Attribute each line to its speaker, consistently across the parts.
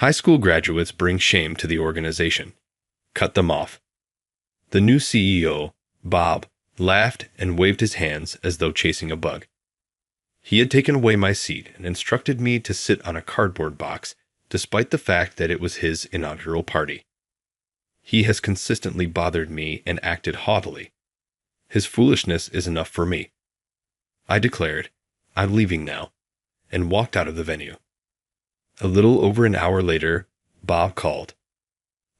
Speaker 1: High school graduates bring shame to the organization. Cut them off. The new CEO, Bob, laughed and waved his hands as though chasing a bug. He had taken away my seat and instructed me to sit on a cardboard box, despite the fact that it was his inaugural party. He has consistently bothered me and acted haughtily. His foolishness is enough for me. I declared, "I'm leaving now," and walked out of the venue. A little over an hour later, Bob called.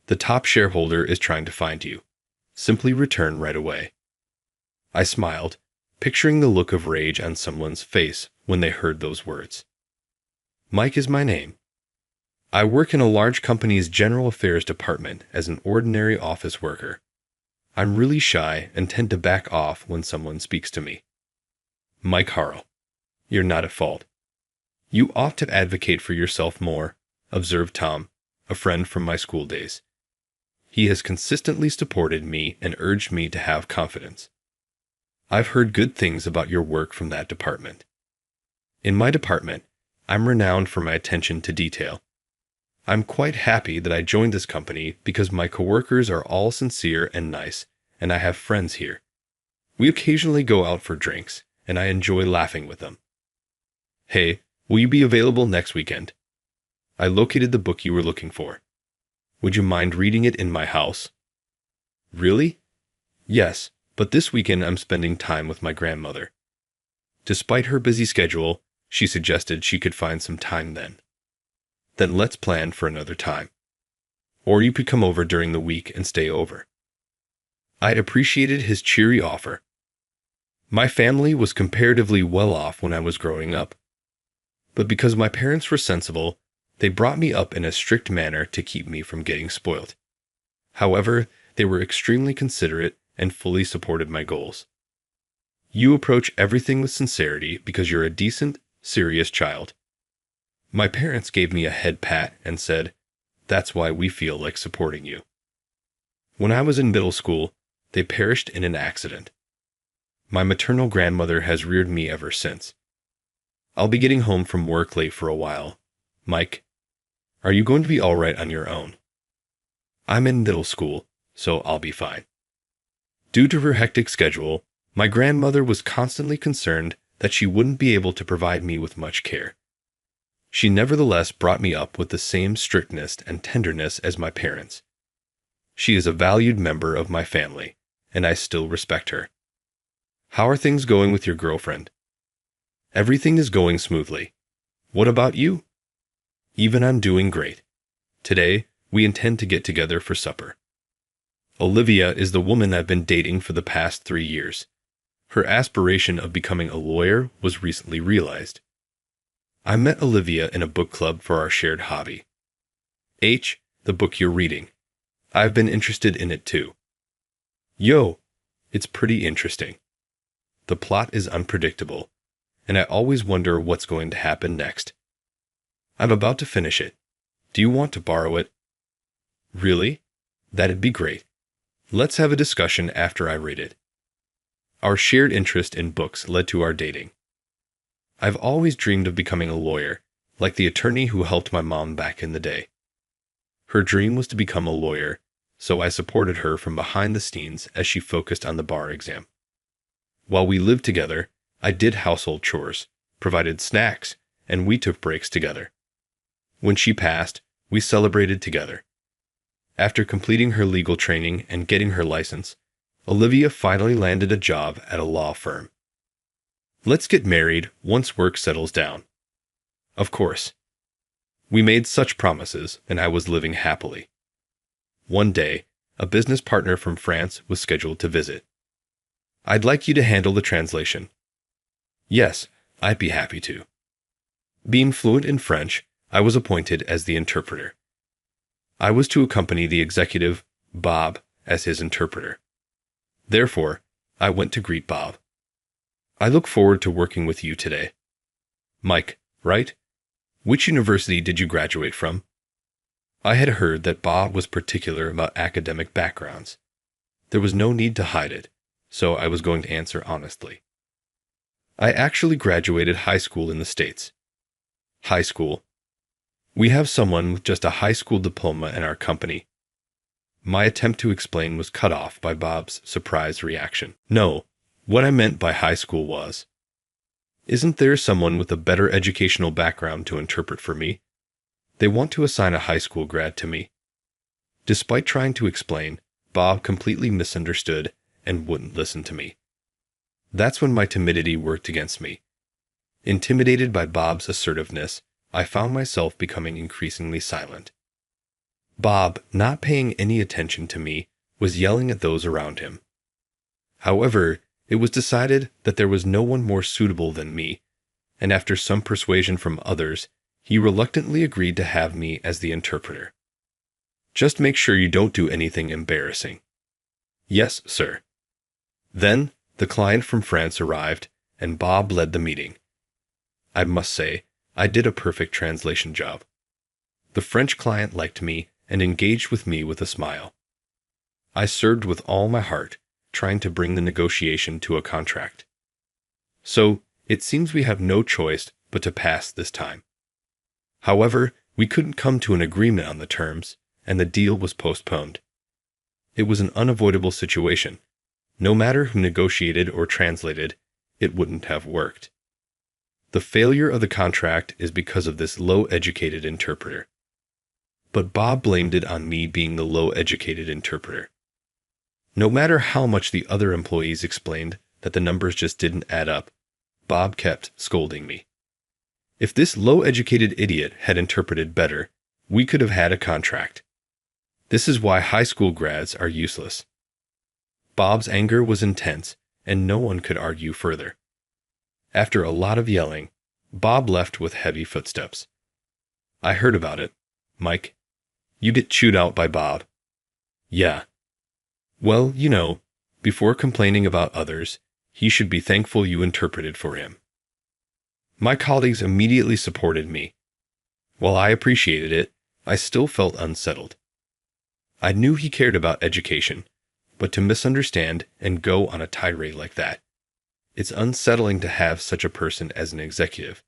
Speaker 1: "The top shareholder is trying to find you. Simply return right away." I smiled, picturing the look of rage on someone's face when they heard those words. Mike is my name. I work in a large company's general affairs department as an ordinary office worker. I'm really shy and tend to back off when someone speaks to me. Mike Harrell, you're not at fault. You ought to advocate for yourself more, observed Tom, a friend from my school days. He has consistently supported me and urged me to have confidence. I've heard good things about your work from that department. In my department, I'm renowned for my attention to detail. I'm quite happy that I joined this company because my coworkers are all sincere and nice, and I have friends here. We occasionally go out for drinks, and I enjoy laughing with them. Hey, will you be available next weekend? I located the book you were looking for. Would you mind reading it in my house? Really? Yes, but this weekend I'm spending time with my grandmother. Despite her busy schedule, she suggested she could find some time then. Then let's plan for another time. Or you could come over during the week and stay over. I'd appreciated his cheery offer. My family was comparatively well off when I was growing up. But because my parents were sensible, they brought me up in a strict manner to keep me from getting spoiled. However, they were extremely considerate and fully supported my goals. You approach everything with sincerity because you're a decent, serious child. My parents gave me a head pat and said, "That's why we feel like supporting you." When I was in middle school, they perished in an accident. My maternal grandmother has reared me ever since. I'll be getting home from work late for a while. Mike, are you going to be all right on your own? I'm in middle school, so I'll be fine. Due to her hectic schedule, my grandmother was constantly concerned that she wouldn't be able to provide me with much care. She nevertheless brought me up with the same strictness and tenderness as my parents. She is a valued member of my family, and I still respect her. How are things going with your girlfriend? Everything is going smoothly. What about you? Even I'm doing great. Today, we intend to get together for supper. Olivia is the woman I've been dating for the past 3 years. Her aspiration of becoming a lawyer was recently realized. I met Olivia in a book club for our shared hobby. H, the book you're reading. I've been interested in it too. Yo, it's pretty interesting. The plot is unpredictable, and I always wonder what's going to happen next. I'm about to finish it. Do you want to borrow it? Really? That'd be great. Let's have a discussion after I read it. Our shared interest in books led to our dating. I've always dreamed of becoming a lawyer, like the attorney who helped my mom back in the day. Her dream was to become a lawyer, so I supported her from behind the scenes as she focused on the bar exam. While we lived together, I did household chores, provided snacks, and we took breaks together. When she passed, we celebrated together. After completing her legal training and getting her license, Olivia finally landed a job at a law firm. Let's get married once work settles down. Of course. We made such promises, and I was living happily. One day, a business partner from France was scheduled to visit. I'd like you to handle the translation. Yes, I'd be happy to. Being fluent in French, I was appointed as the interpreter. I was to accompany the executive, Bob, as his interpreter. Therefore, I went to greet Bob. I look forward to working with you today. Mike, right? Which university did you graduate from? I had heard that Bob was particular about academic backgrounds. There was no need to hide it, so I was going to answer honestly. I actually graduated high school in the States. High school. We have someone with just a high school diploma in our company. My attempt to explain was cut off by Bob's surprised reaction. No, what I meant by high school was, isn't there someone with a better educational background to interpret for me? They want to assign a high school grad to me. Despite trying to explain, Bob completely misunderstood and wouldn't listen to me. That's when my timidity worked against me. Intimidated by Bob's assertiveness, I found myself becoming increasingly silent. Bob, not paying any attention to me, was yelling at those around him. However, it was decided that there was no one more suitable than me, and after some persuasion from others, he reluctantly agreed to have me as the interpreter. Just make sure you don't do anything embarrassing. Yes, sir. Then, the client from France arrived, and Bob led the meeting. I must say, I did a perfect translation job. The French client liked me and engaged with me with a smile. I served with all my heart, trying to bring the negotiation to a contract. So, it seems we have no choice but to pass this time. However, we couldn't come to an agreement on the terms, and the deal was postponed. It was an unavoidable situation. No matter who negotiated or translated, it wouldn't have worked. The failure of the contract is because of this low-educated interpreter. But Bob blamed it on me being the low-educated interpreter. No matter how much the other employees explained that the numbers just didn't add up, Bob kept scolding me. If this low-educated idiot had interpreted better, we could have had a contract. This is why high school grads are useless. Bob's anger was intense, and no one could argue further. After a lot of yelling, Bob left with heavy footsteps. I heard about it, Mike. You get chewed out by Bob. Yeah. Well, you know, before complaining about others, he should be thankful you interpreted for him. My colleagues immediately supported me. While I appreciated it, I still felt unsettled. I knew he cared about education, but to misunderstand and go on a tirade like that, it's unsettling to have such a person as an executive.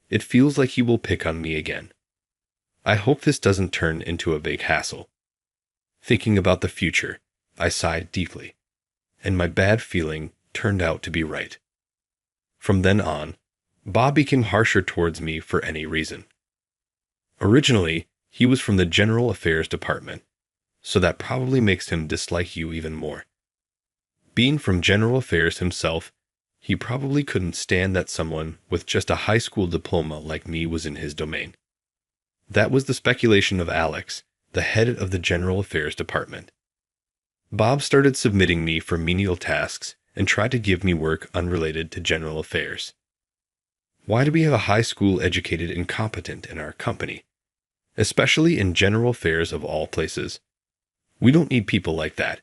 Speaker 1: It feels like he will pick on me again. I hope this doesn't turn into a big hassle. Thinking about the future, I sighed deeply, and my bad feeling turned out to be right. From then on, Bob became harsher towards me for any reason. Originally, he was from the General Affairs Department, so that probably makes him dislike you even more. Being from General Affairs himself, he probably couldn't stand that someone with just a high school diploma like me was in his domain. That was the speculation of Alex, the head of the General Affairs Department. Bob started submitting me for menial tasks and tried to give me work unrelated to general affairs. Why do we have a high school educated incompetent in our company? Especially in general affairs of all places. We don't need people like that.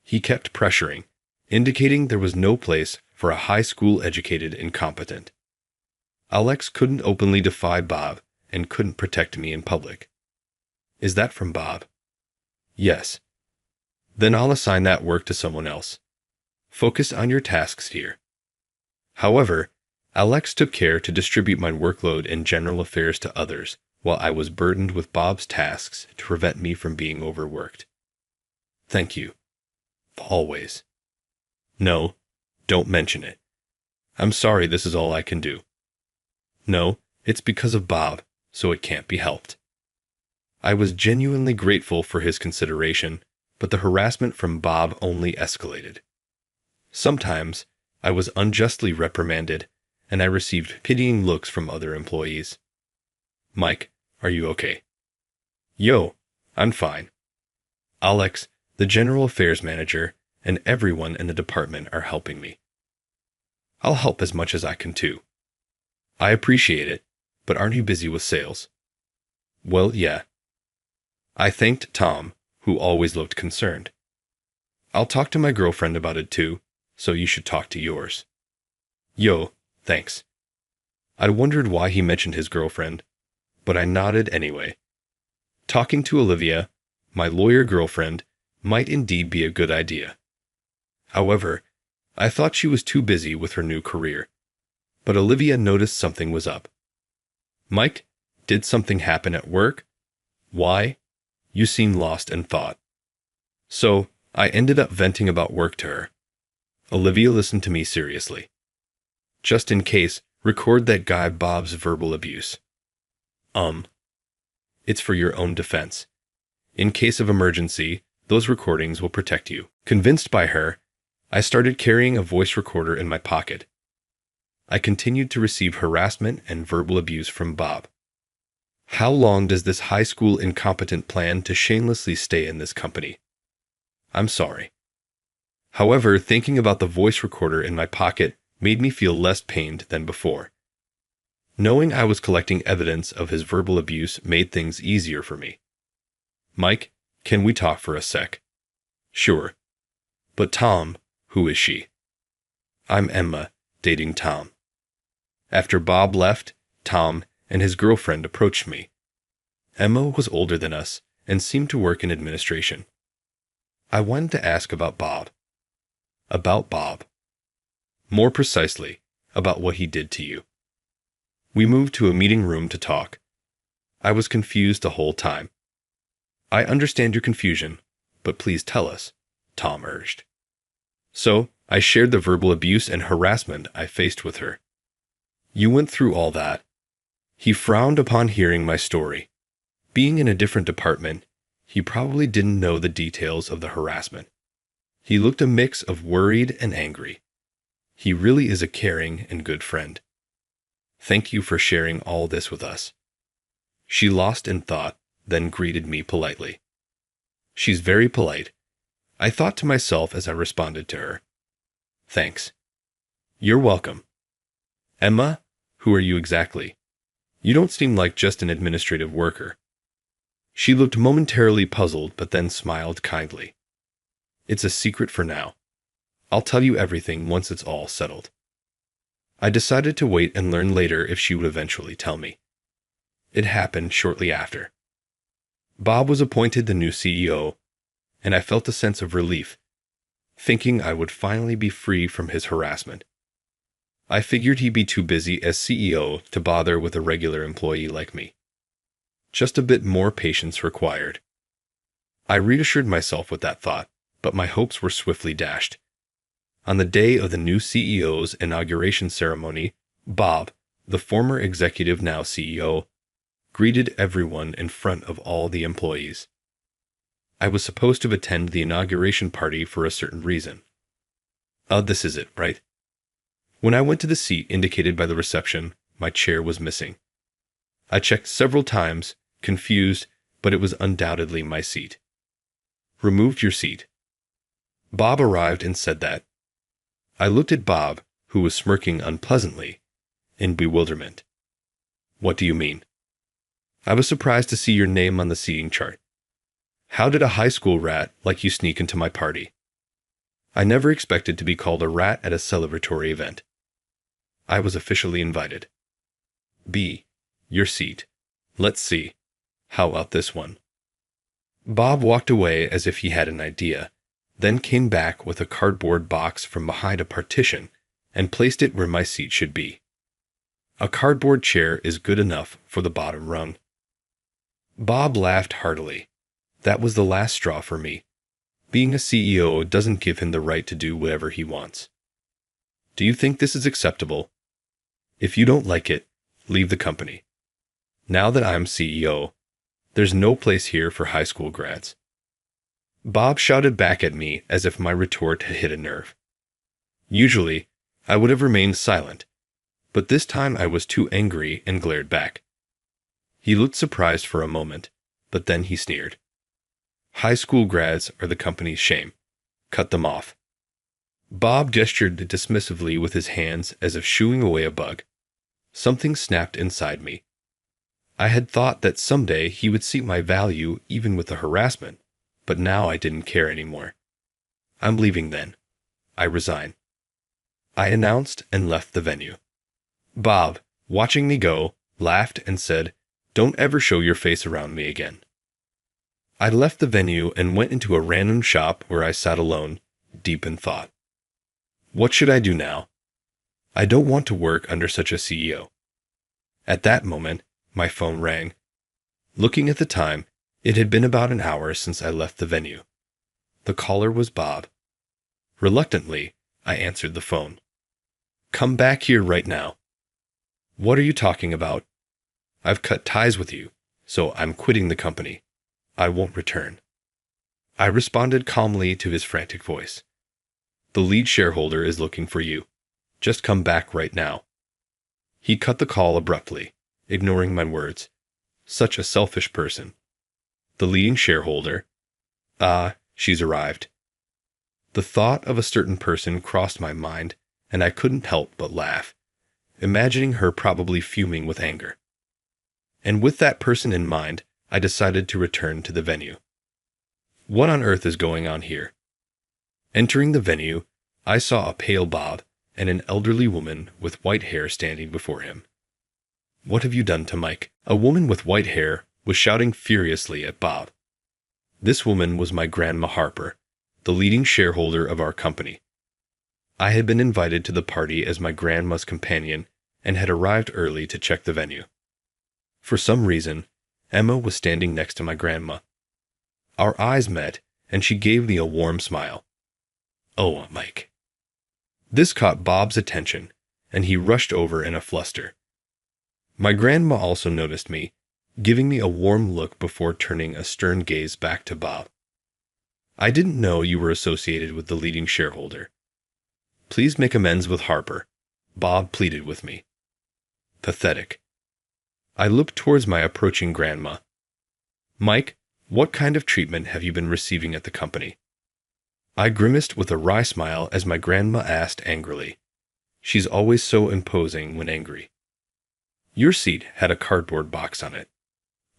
Speaker 1: He kept pressuring, indicating there was no place for a high school educated incompetent. Alex couldn't openly defy Bob and couldn't protect me in public. Is that from Bob? Yes. Then I'll assign that work to someone else. Focus on your tasks here. However, Alex took care to distribute my workload in general affairs to others, while I was burdened with Bob's tasks to prevent me from being overworked. Thank you. Always. No, don't mention it. I'm sorry this is all I can do. No, it's because of Bob, so it can't be helped. I was genuinely grateful for his consideration, but the harassment from Bob only escalated. Sometimes, I was unjustly reprimanded, and I received pitying looks from other employees. Mike, are you okay? Yo, I'm fine. Alex, the general affairs manager, and everyone in the department are helping me. I'll help as much as I can too. I appreciate it, but aren't you busy with sales? Well, yeah. I thanked Tom, who always looked concerned. I'll talk to my girlfriend about it too, so you should talk to yours. Yo, thanks. I wondered why he mentioned his girlfriend, but I nodded anyway. Talking to Olivia, my lawyer girlfriend, might indeed be a good idea. However, I thought she was too busy with her new career. But Olivia noticed something was up. Mike, Did something happen at work? Why? You seem lost in thought. So, I ended up venting about work to her. Olivia listened to me seriously. Just in case, record that guy Bob's verbal abuse. It's for your own defense. In case of emergency, those recordings will protect you. Convinced by her, I started carrying a voice recorder in my pocket. I continued to receive harassment and verbal abuse from Bob. How long does this high school incompetent plan to shamelessly stay in this company? I'm sorry. However, thinking about the voice recorder in my pocket made me feel less pained than before. Knowing I was collecting evidence of his verbal abuse made things easier for me. Mike, can we talk for a sec? Sure. But Tom, who is she? I'm Emma, dating Tom. After Bob left, Tom and his girlfriend approached me. Emma was older than us and seemed to work in administration. I wanted to ask about Bob. About Bob. More precisely, about what he did to you. We moved to a meeting room to talk. I was confused the whole time. I understand your confusion, but please tell us, Tom urged. So, I shared the verbal abuse and harassment I faced with her. You went through all that. He frowned upon hearing my story. Being in a different department, he probably didn't know the details of the harassment. He looked a mix of worried and angry. He really is a caring and good friend. Thank you for sharing all this with us. She lost in thought, then greeted me politely. She's very polite. I thought to myself as I responded to her. Thanks. You're welcome. Emma, who are you exactly? You don't seem like just an administrative worker. She looked momentarily puzzled but then smiled kindly. It's a secret for now. I'll tell you everything once it's all settled. I decided to wait and learn later if she would eventually tell me. It happened shortly after. Bob was appointed the new CEO, and I felt a sense of relief, thinking I would finally be free from his harassment. I figured he'd be too busy as CEO to bother with a regular employee like me. Just a bit more patience required. I reassured myself with that thought, but my hopes were swiftly dashed. On the day of the new CEO's inauguration ceremony, Bob, the former executive now CEO, greeted everyone in front of all the employees. I was supposed to attend the inauguration party for a certain reason. This is it, right? When I went to the seat indicated by the reception, my chair was missing. I checked several times, confused, but it was undoubtedly my seat. Remove your seat. Bob arrived and said that. I looked at Bob, who was smirking unpleasantly, in bewilderment. What do you mean? I was surprised to see your name on the seating chart. How did a high school rat like you sneak into my party? I never expected to be called a rat at a celebratory event. I was officially invited. B, your seat. Let's see. How about this one? Bob walked away as if he had an idea, then came back with a cardboard box from behind a partition and placed it where my seat should be. A cardboard chair is good enough for the bottom rung. Bob laughed heartily. That was the last straw for me. Being a CEO doesn't give him the right to do whatever he wants. Do you think this is acceptable? If you don't like it, leave the company. Now that I'm CEO, there's no place here for high school grads. Bob shouted back at me as if my retort had hit a nerve. Usually, I would have remained silent, but this time I was too angry and glared back. He looked surprised for a moment, but then he sneered. High school grads are the company's shame. Cut them off. Bob gestured dismissively with his hands as if shooing away a bug. Something snapped inside me. I had thought that someday he would see my value even with the harassment, but now I didn't care anymore. I'm leaving then. I resign. I announced and left the venue. Bob, watching me go, laughed and said, "Don't ever show your face around me again." I left the venue and went into a random shop where I sat alone, deep in thought. What should I do now? I don't want to work under such a CEO. At that moment, My phone rang. Looking at the time, it had been about an hour since I left the venue. The caller was Bob. Reluctantly, I answered the phone. "Come back here right now." "What are you talking about?" "I've cut ties with you, so I'm quitting the company. I won't return." I responded calmly to his frantic voice. "The lead shareholder is looking for you. Just come back right now." He cut the call abruptly, ignoring my words. Such a selfish person. The leading shareholder? She's arrived. The thought of a certain person crossed my mind, and I couldn't help but laugh, imagining her probably fuming with anger. And with that person in mind, I decided to return to the venue. What on earth is going on here? Entering the venue, I saw a pale Bob and an elderly woman with white hair standing before him. "What have you done to Mike?" A woman with white hair was shouting furiously at Bob. This woman was my Grandma Harper, the leading shareholder of our company. I had been invited to the party as my grandma's companion and had arrived early to check the venue. For some reason, Emma was standing next to my grandma. Our eyes met, and she gave me a warm smile. "Oh, Mike." This caught Bob's attention, and he rushed over in a fluster. My grandma also noticed me, giving me a warm look before turning a stern gaze back to Bob. "I didn't know you were associated with the leading shareholder." "Please make amends with Harper," Bob pleaded with me. Pathetic. I looked towards my approaching grandma. "Mike, what kind of treatment have you been receiving at the company?" I grimaced with a wry smile as my grandma asked angrily. She's always so imposing when angry. "Your seat had a cardboard box on it."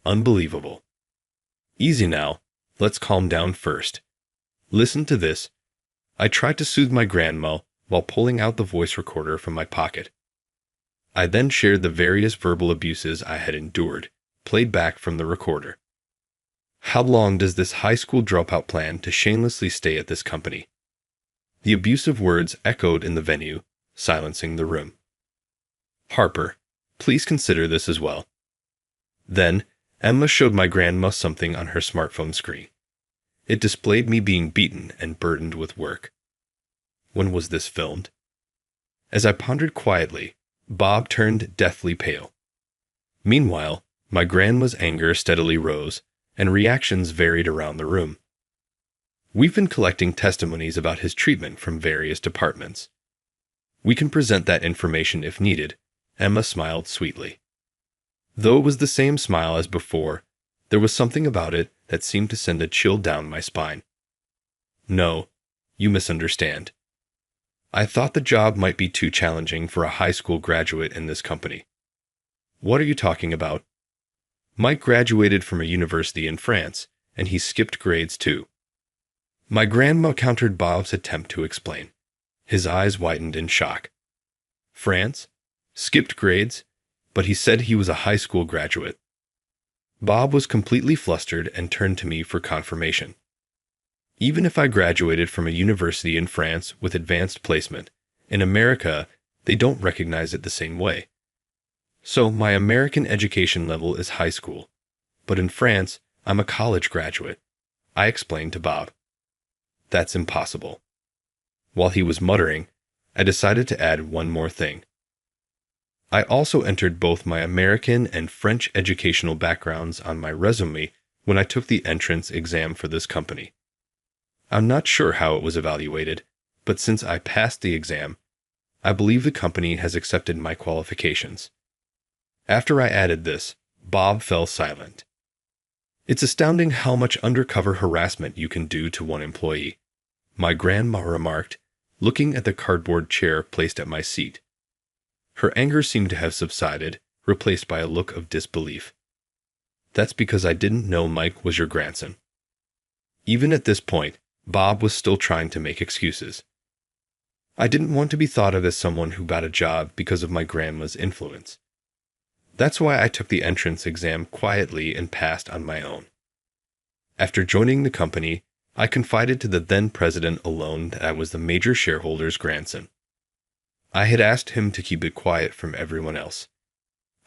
Speaker 1: Unbelievable. "Easy now. Let's calm down first. Listen to this." I tried to soothe my grandma while pulling out the voice recorder from my pocket. I then shared the various verbal abuses I had endured, played back from the recorder. "How long does this high school dropout plan to shamelessly stay at this company?" The abusive words echoed in the venue, silencing the room. "Harper, please consider this as well." Then, Emma showed my grandma something on her smartphone screen. It displayed me being beaten and burdened with work. When was this filmed? As I pondered quietly, Bob turned deathly pale. Meanwhile, my grandma's anger steadily rose, and reactions varied around the room. "We've been collecting testimonies about his treatment from various departments. We can present that information if needed," Emma smiled sweetly. Though it was the same smile as before, there was something about it that seemed to send a chill down my spine. "No, you misunderstand. I thought the job might be too challenging for a high school graduate in this company." "What are you talking about?" "Mike graduated from a university in France, and he skipped grades too." My grandma countered Bob's attempt to explain. His eyes widened in shock. "France? Skipped grades? But he said he was a high school graduate." Bob was completely flustered and turned to me for confirmation. "Even if I graduated from a university in France with advanced placement, in America, they don't recognize it the same way. So my American education level is high school, but in France, I'm a college graduate," I explained to Bob. "That's impossible." While he was muttering, I decided to add one more thing. I also entered both my American and French educational backgrounds on my resume when I took the entrance exam for this company. I'm not sure how it was evaluated, but since I passed the exam, I believe the company has accepted my qualifications. After I added this, Bob fell silent. "It's astounding how much undercover harassment you can do to one employee," my grandma remarked, looking at the cardboard chair placed at my seat. Her anger seemed to have subsided, replaced by a look of disbelief. "That's because I didn't know Mike was your grandson." Even at this point, Bob was still trying to make excuses. "I didn't want to be thought of as someone who got a job because of my grandma's influence. That's why I took the entrance exam quietly and passed on my own." After joining the company, I confided to the then president alone that I was the major shareholder's grandson. I had asked him to keep it quiet from everyone else.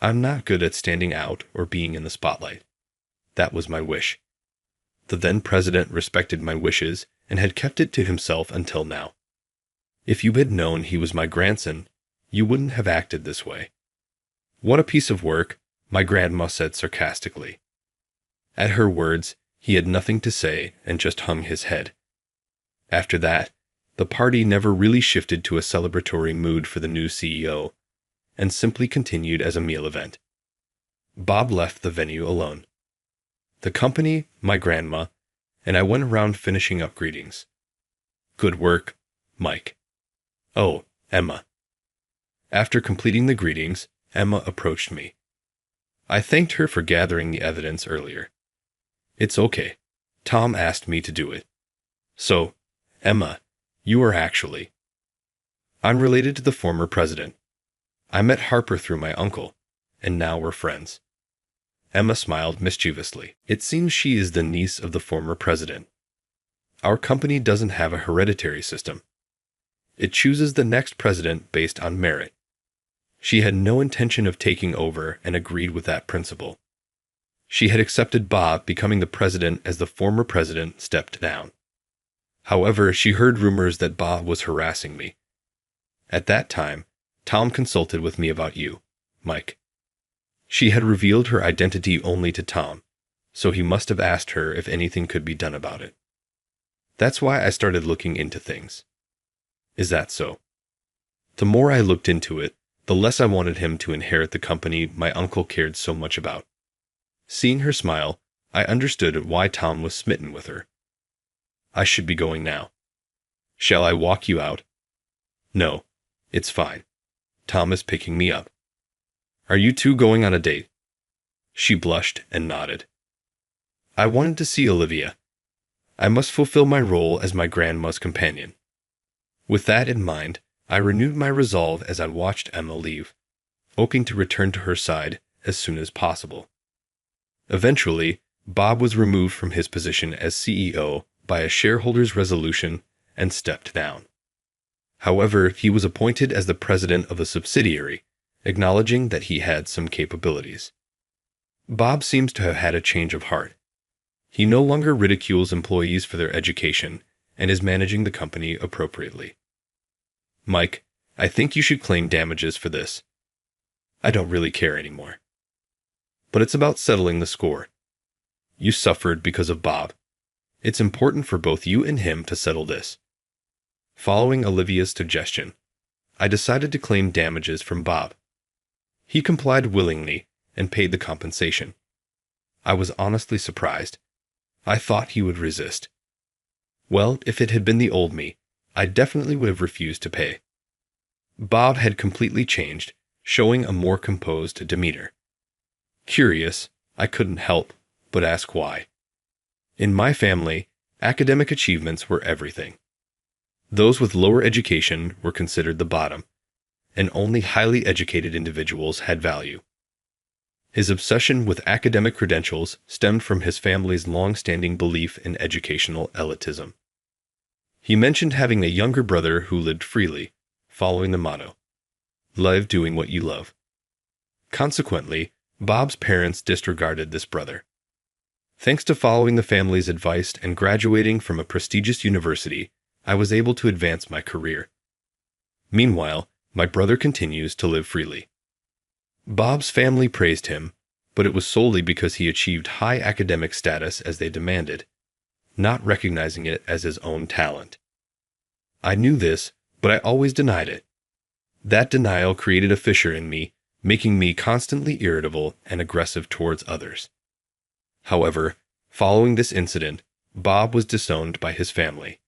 Speaker 1: I'm not good at standing out or being in the spotlight. That was my wish. The then president respected my wishes and had kept it to himself until now. If you had known he was my grandson, you wouldn't have acted this way. What a piece of work, my grandma said sarcastically. At her words, he had nothing to say and just hung his head. After that, the party never really shifted to a celebratory mood for the new CEO, and simply continued as a meal event. Bob left the venue alone. The company, my grandma, and I went around finishing up greetings. Good work, Mike. Oh, Emma. After completing the greetings, Emma approached me. I thanked her for gathering the evidence earlier. It's okay. Tom asked me to do it. So, Emma, you are actually. I'm related to the former president. I met Harper through my uncle, and now we're friends. Emma smiled mischievously. It seems she is the niece of the former president. Our company doesn't have a hereditary system. It chooses the next president based on merit. She had no intention of taking over and agreed with that principle. She had accepted Bob becoming the president as the former president stepped down. However, she heard rumors that Bob was harassing me. At that time, Tom consulted with me about you, Mike. She had revealed her identity only to Tom, so he must have asked her if anything could be done about it. That's why I started looking into things. Is that so? The more I looked into it, the less I wanted him to inherit the company my uncle cared so much about. Seeing her smile, I understood why Tom was smitten with her. I should be going now. Shall I walk you out? No, it's fine. Tom is picking me up. Are you two going on a date? She blushed and nodded. I wanted to see Olivia. I must fulfill my role as my grandma's companion. With that in mind, I renewed my resolve as I watched Emma leave, hoping to return to her side as soon as possible. Eventually, Bob was removed from his position as CEO by a shareholders' resolution and stepped down. However, he was appointed as the president of a subsidiary, acknowledging that he had some capabilities. Bob seems to have had a change of heart. He no longer ridicules employees for their education and is managing the company appropriately. Mike, I think you should claim damages for this. I don't really care anymore. But it's about settling the score. You suffered because of Bob. It's important for both you and him to settle this. Following Olivia's suggestion, I decided to claim damages from Bob. He complied willingly and paid the compensation. I was honestly surprised. I thought he would resist. Well, if it had been the old me, I definitely would have refused to pay. Bob had completely changed, showing a more composed demeanor. Curious, I couldn't help but ask why. In my family, academic achievements were everything. Those with lower education were considered the bottom, and only highly educated individuals had value. His obsession with academic credentials stemmed from his family's long-standing belief in educational elitism. He mentioned having a younger brother who lived freely, following the motto, "Live doing what you love." Consequently, Bob's parents disregarded this brother. Thanks to following the family's advice and graduating from a prestigious university, I was able to advance my career. Meanwhile, my brother continues to live freely. Bob's family praised him, but it was solely because he achieved high academic status as they demanded, not recognizing it as his own talent. I knew this, but I always denied it. That denial created a fissure in me, making me constantly irritable and aggressive towards others. However, following this incident, Bob was disowned by his family.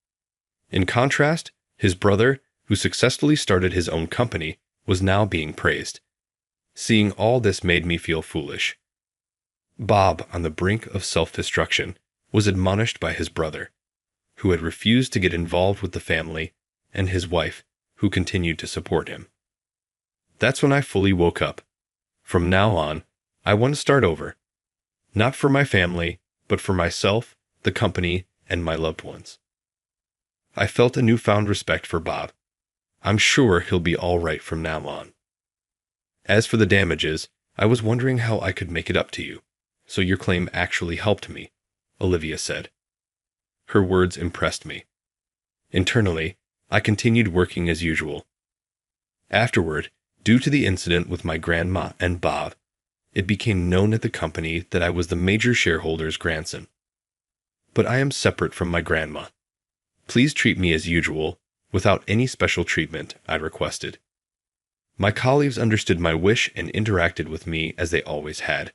Speaker 1: In contrast, his brother, who successfully started his own company, was now being praised. Seeing all this made me feel foolish. Bob, on the brink of self-destruction, was admonished by his brother, who had refused to get involved with the family, and his wife, who continued to support him. That's when I fully woke up. From now on, I want to start over. Not for my family, but for myself, the company, and my loved ones. I felt a newfound respect for Bob. I'm sure he'll be all right from now on. As for the damages, I was wondering how I could make it up to you. So your claim actually helped me, Olivia said. Her words impressed me. Internally, I continued working as usual. Afterward, due to the incident with my grandma and Bob, it became known at the company that I was the major shareholder's grandson. But I am separate from my grandma. Please treat me as usual, without any special treatment, I requested. My colleagues understood my wish and interacted with me as they always had.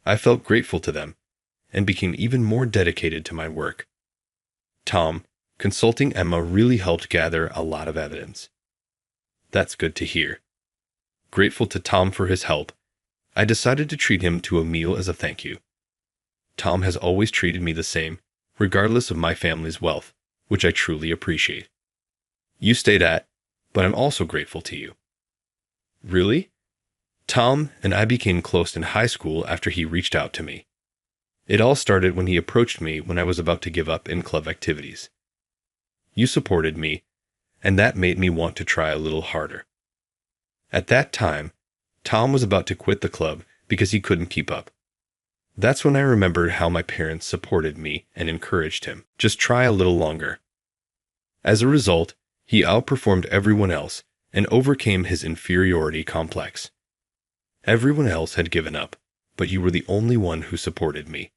Speaker 1: I felt grateful to them, and became even more dedicated to my work. Tom, consulting Emma really helped gather a lot of evidence. That's good to hear. Grateful to Tom for his help, I decided to treat him to a meal as a thank you. Tom has always treated me the same, regardless of my family's wealth, which I truly appreciate. You stayed at, but I'm also grateful to you. Really? Tom and I became close in high school after he reached out to me. It all started when he approached me when I was about to give up in club activities. You supported me, and that made me want to try a little harder. At that time, Tom was about to quit the club because he couldn't keep up. That's when I remembered how my parents supported me and encouraged him. Just try a little longer. As a result, he outperformed everyone else and overcame his inferiority complex. Everyone else had given up, but you were the only one who supported me.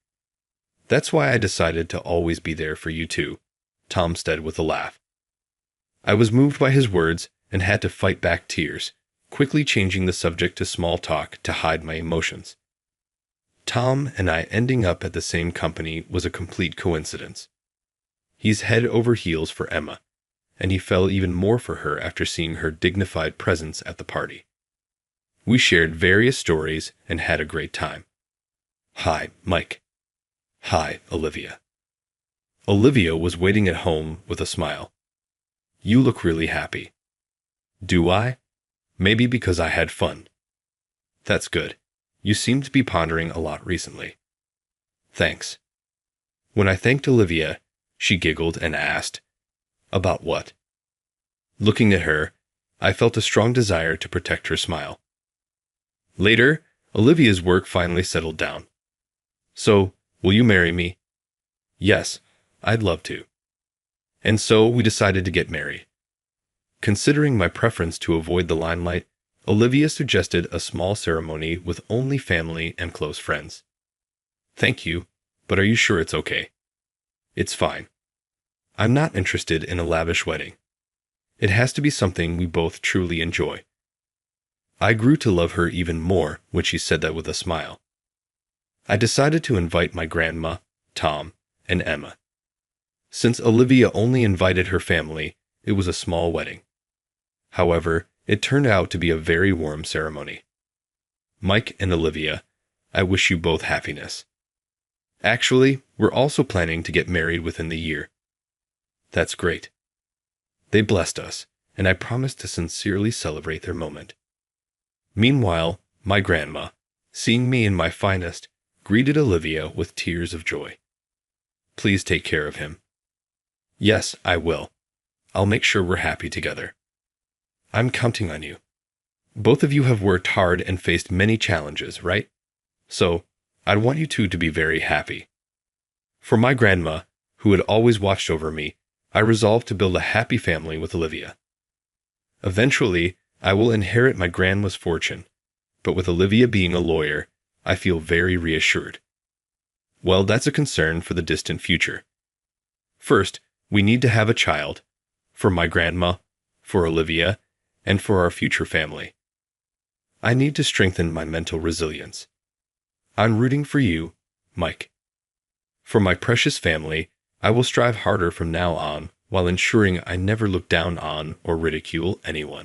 Speaker 1: That's why I decided to always be there for you too, Tom said with a laugh. I was moved by his words and had to fight back tears, quickly changing the subject to small talk to hide my emotions. Tom and I ending up at the same company was a complete coincidence. He's head over heels for Emma, and he fell even more for her after seeing her dignified presence at the party. We shared various stories and had a great time. Hi, Mike. Hi, Olivia. Olivia was waiting at home with a smile. You look really happy. Do I? Maybe because I had fun. That's good. You seem to be pondering a lot recently. Thanks. When I thanked Olivia, she giggled and asked, About what? Looking at her, I felt a strong desire to protect her smile. Later, Olivia's work finally settled down. So, will you marry me? Yes, I'd love to. And so we decided to get married. Considering my preference to avoid the limelight, Olivia suggested a small ceremony with only family and close friends. Thank you, but are you sure it's okay? It's fine. I'm not interested in a lavish wedding. It has to be something we both truly enjoy. I grew to love her even more when she said that with a smile. I decided to invite my grandma, Tom, and Emma. Since Olivia only invited her family, it was a small wedding. However, it turned out to be a very warm ceremony. Mike and Olivia, I wish you both happiness. Actually, we're also planning to get married within the year. That's great. They blessed us, and I promised to sincerely celebrate their moment. Meanwhile, my grandma, seeing me in my finest, greeted Olivia with tears of joy. Please take care of him. Yes, I will. I'll make sure we're happy together. I'm counting on you. Both of you have worked hard and faced many challenges, right? So, I'd want you two to be very happy. For my grandma, who had always watched over me, I resolved to build a happy family with Olivia. Eventually, I will inherit my grandma's fortune, but with Olivia being a lawyer, I feel very reassured. Well, that's a concern for the distant future. First, we need to have a child, for my grandma, for Olivia, and for our future family. I need to strengthen my mental resilience. I'm rooting for you, Mike. For my precious family, I will strive harder from now on while ensuring I never look down on or ridicule anyone.